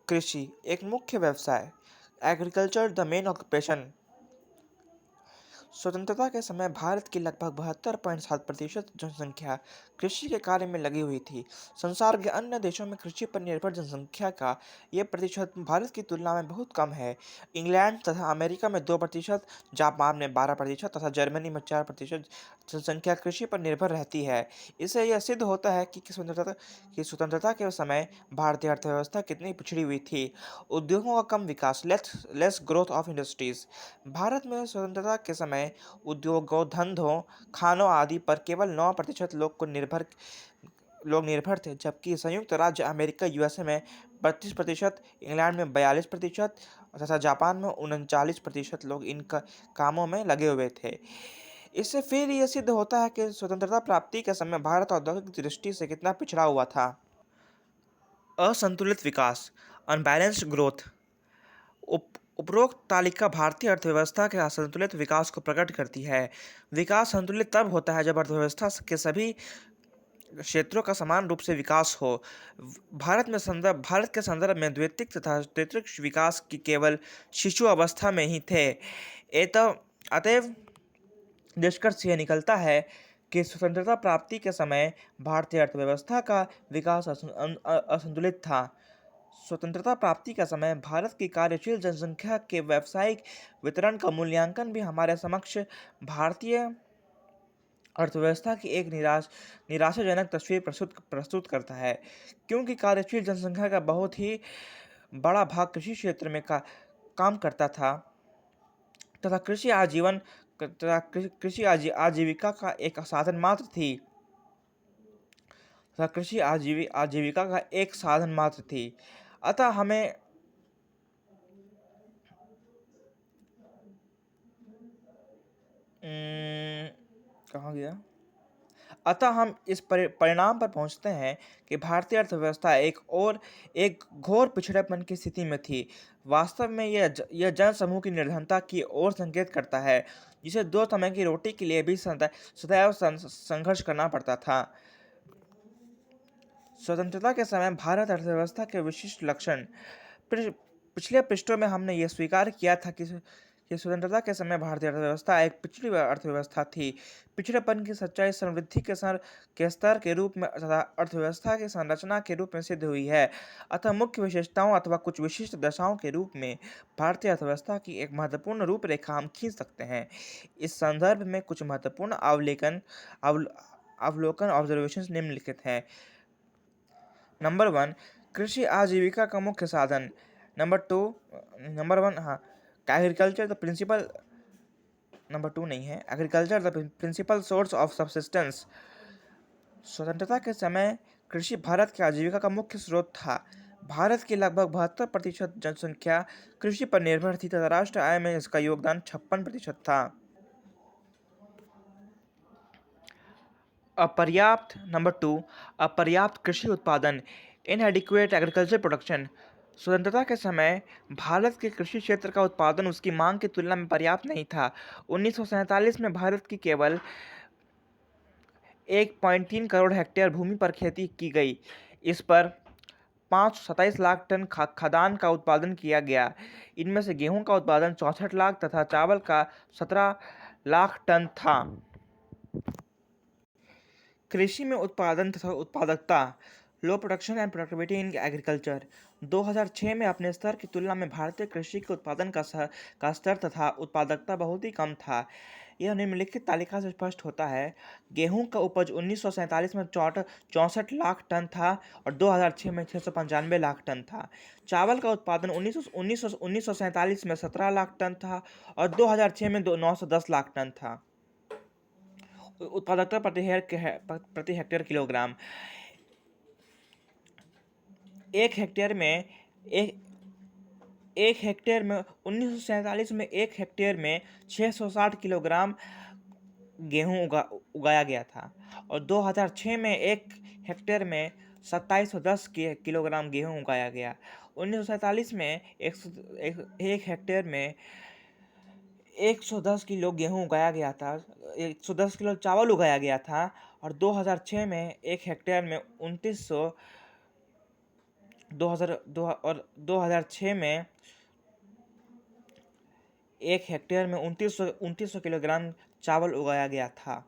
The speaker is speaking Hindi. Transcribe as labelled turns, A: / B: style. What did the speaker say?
A: कृषि एक मुख्य व्यवसाय। Agriculture the main occupation. स्वतंत्रता के समय भारत की लगभग 72.7% जनसंख्या कृषि के कार्य में लगी हुई थी। संसार के अन्य देशों में कृषि पर निर्भर जनसंख्या का ये प्रतिशत भारत की तुलना में बहुत कम है। इंग्लैंड तथा अमेरिका में 2%, जापान में 12% तथा जर्मनी में 4% जनसंख्या कृषि पर निर्भर रहती है। इससे यह सिद्ध होता है कि स्वतंत्रता के समय भारतीय अर्थव्यवस्था कितनी पिछड़ी हुई थी। उद्योगों का कम विकास, less growth of industries. Bharat में स्वतंत्रता के समय उद्योगों, धंधों, खानों आदि पर केवल 9% लोग निर्भर थे, जबकि संयुक्त राज्य अमेरिका यूएसए में 32%, इंग्लैंड में 42% तथा जापान में 39% लोग इन कामों में लगे हुए थे। इससे फिर यह सिद्ध होता है कि स्वतंत्रता प्राप्ति के समय भारत औद्योगिक दृष्टि से कितना पिछड़ा हुआ था। असंतुलित विकास, अनबैलेंस्ड ग्रोथ। उपरोक्त तालिका भारतीय अर्थव्यवस्था के असंतुलित विकास को प्रकट करती है। विकास संतुलित तब होता है जब अर्थव्यवस्था के सभी क्षेत्रों का समान रूप से विकास हो। भारत के संदर्भ में द्वितीयक तथा तृतीयक विकास की केवल शिशु अवस्था में ही थे। अतएव निष्कर्ष यह निकलता है कि स्वतंत्रता प्राप्ति के समय भारतीय अर्थव्यवस्था का विकास असंतुलित था। स्वतंत्रता प्राप्ति का समय भारत की कार्यशील जनसंख्या के व्यावसायिक वितरण का मूल्यांकन भी हमारे समक्ष भारतीय अर्थव्यवस्था की एक निराशाजनक तस्वीर प्रस्तुत करता है, क्योंकि कार्यशील जनसंख्या का बहुत ही बड़ा भाग कृषि क्षेत्र में काम करता था तथा आजीविका का एक साधन मात्र थी अतः हमें कहाँ गया अतः हम इस परिणाम पर पहुंचते हैं कि भारतीय अर्थव्यवस्था एक घोर पिछड़ेपन की स्थिति में थी। वास्तव में यह जनसमूह की निर्धनता की ओर संकेत करता है, जिसे दो समय की रोटी के लिए भी सदैव संघर्ष करना पड़ता था। स्वतंत्रता के समय भारत अर्थव्यवस्था के विशिष्ट लक्षण। पिछले पृष्ठों में हमने यह स्वीकार किया था कि स्वतंत्रता के समय भारतीय अर्थव्यवस्था एक पिछड़ी अर्थव्यवस्था थी। पिछड़ेपन की सच्चाई समृद्धि के स्तर के रूप में तथा अर्थव्यवस्था की संरचना के रूप में सिद्ध हुई है। अतः मुख्य विशेषताओं अथवा कुछ विशिष्ट दशाओं के रूप में भारतीय अर्थव्यवस्था की एक महत्वपूर्ण रूपरेखा हम खींच सकते हैं। इस संदर्भ में कुछ महत्वपूर्ण अवलोकन ऑब्जर्वेशंस निम्नलिखित हैं। नंबर 1, कृषि आजीविका का मुख्य साधन। नंबर 1, हाँ, एग्रीकल्चर द प्रिंसिपल। नंबर 2 नहीं है, agriculture the principal source of subsistence. स्वतंत्रता के समय कृषि भारत की आजीविका का मुख्य स्रोत था। भारत की लगभग 72% जनसंख्या कृषि पर निर्भर थी तथा राष्ट्र आय में इसका योगदान 56% था। नंबर 2, अपर्याप्त कृषि उत्पादन, इनएडिक्वेट एग्रीकल्चर प्रोडक्शन। स्वतंत्रता के समय भारत के कृषि क्षेत्र का उत्पादन उसकी मांग की तुलना में पर्याप्त नहीं था। 1947 में भारत की केवल 1.3 करोड़ हेक्टेयर भूमि पर खेती की गई। इस पर 527 लाख टन खाद्यान्न का उत्पादन किया गया। इनमें से गेहूं का उत्पादन 64 लाख तथा चावल का 17 लाख टन था। कृषि में उत्पादन तथा उत्पादकता। Low production and productivity in agriculture. 2006 में अपने स्तर की तुलना में भारतीय कृषि के उत्पादन का स्तर तथा उत्पादकता बहुत ही कम था। यह निम्नलिखित तालिका से स्पष्ट होता है। गेहूं का उपज 1947 में 64 लाख टन था और 2006 में 695 लाख टन था। चावल का उत्पादन 1947 में 17 लाख टन था और 2006 में 910 लाख टन था। उत्पादकता प्रति हेक्टेयर किलोग्राम। एक हेक्टेयर में एक एक हेक्टेयर में 1947 में एक हेक्टेयर में 660 किलोग्राम गेहूं उगाया गया था और 2006 में एक हेक्टेयर में 2710 किलोग्राम गेहूं उगाया गया। 1947 में एक हेक्टेयर में 110 किलो गेहूं उगाया गया था, 110 किलो चावल उगाया गया था और 2006 में एक हेक्टेयर में 2006 में 1 हेक्टेयर में 2900 किलोग्राम चावल उगाया गया था।